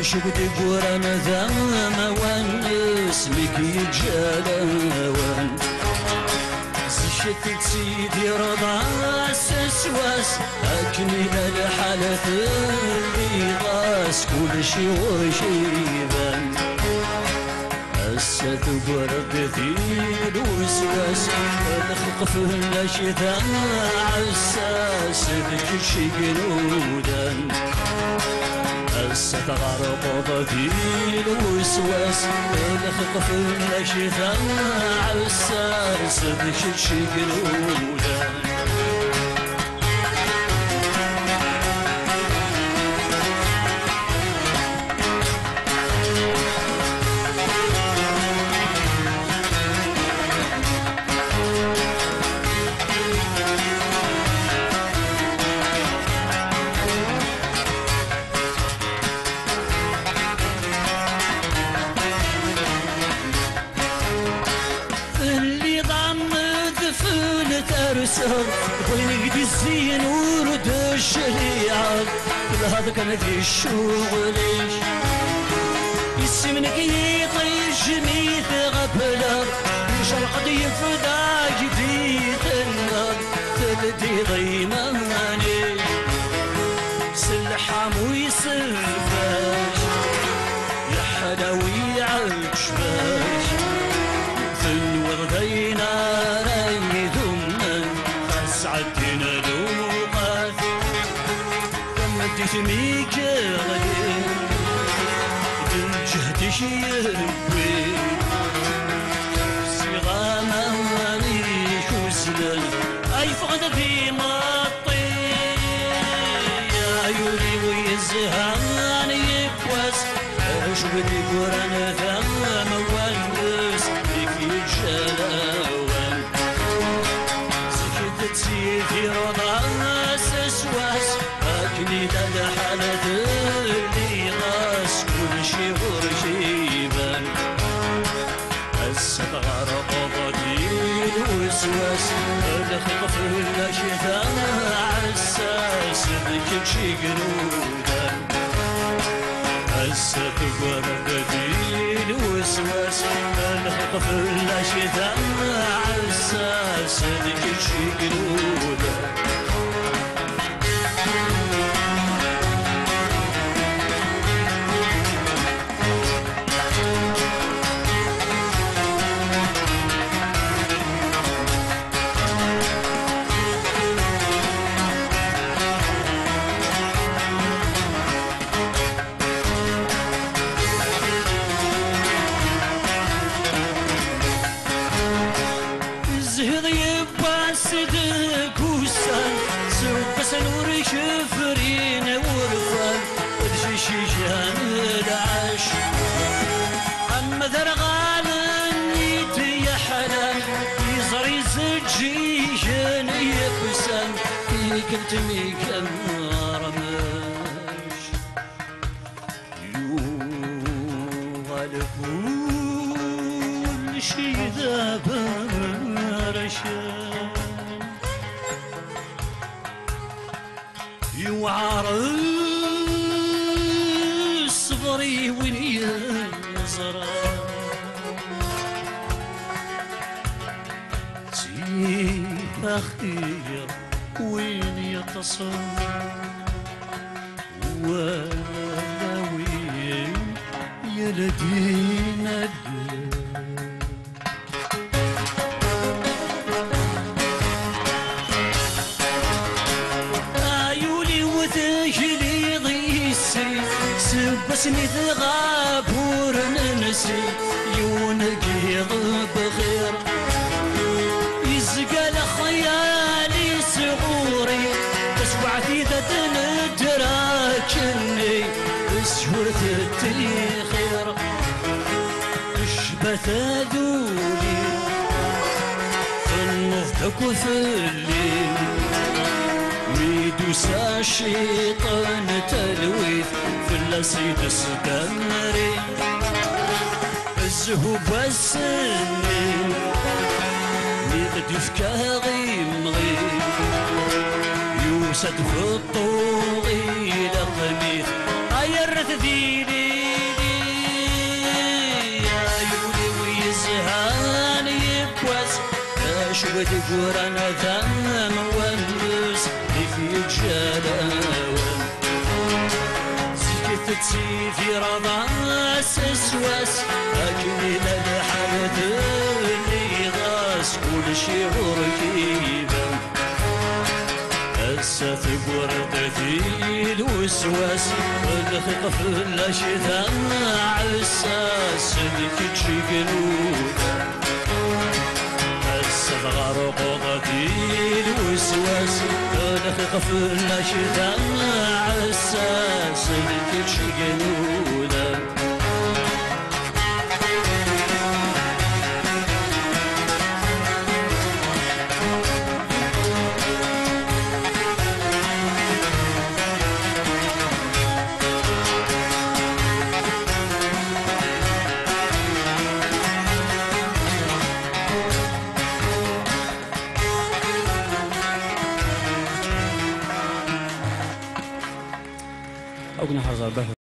شقد قران ذم ونس لك يتجالوان زشتت سيدي رضا سسواس أكني للحالة اللي غاس كل شي وشيبان هسه تقرب في الوسواس الخطف النشيطان عساس بكل شي جنودان هسه تغرب في الوسواس الخطف النشيطان عساس بكل شي جنودان بغيني قدي الزين ورد الشريعة كل هذا كان في الشغل يسمنك يطيش ميت غفلة شرق يفدا جديد النار تلدي ضيماني سلحام ويسلفاش يا حلاوي عجباش في الوردينا سعدنا لوقات كمدت ميكي غير بالجهد شيبوي صغامة ماليش وسلال أي فقد في مطي يا عيوني ويزهان يبواس أش بدي قران ثم ونس لك يجلاوان سيدي رضا سسواس أكني للحالة اللي غاس كل شي ورشيبان هسه تغرب ضدي الوسواس الخطف النشيطان عساس بكل شي جنودان هسه تغرب ضدي الوسواس الخطف النشيطان عساس بكل شي جنودان شفرين ورفان ودشيشان العش أما ذرغان نيتي يا حلال يزري زجيشان يكسان كنت ميكن رمش على كل شي ذاب رشان وعرس صبري وين يزرع سيف أخير وين يتصل ولا وين يلدينا بسني ذغابور ننسي يونقي بخير يزقل خيالي صغوري تسوعتي ذات ندراكني سهورة التي بثادولي فنوضك وثلي ميدوسا الشيطان تلويث في اللسيد السدمري الزهوب والسني ميغدف كاغيمغي يوسد في الطوغي لقميث غيرت ديني يا يولي ويزهان يبوس اشود قرانا ثم ونس في الجلاوة سكت تسيفي رضاس اسواس لكن الى الحالة اللي غاس كل شي غريبا هسه ثقور قتيل وسواس الخيق في الاشتاء عساس اللي تجي قنودا هسه غرق قتيل وسواس الخيق في الاشتاء عساس اللي تجي قنودا أو نحر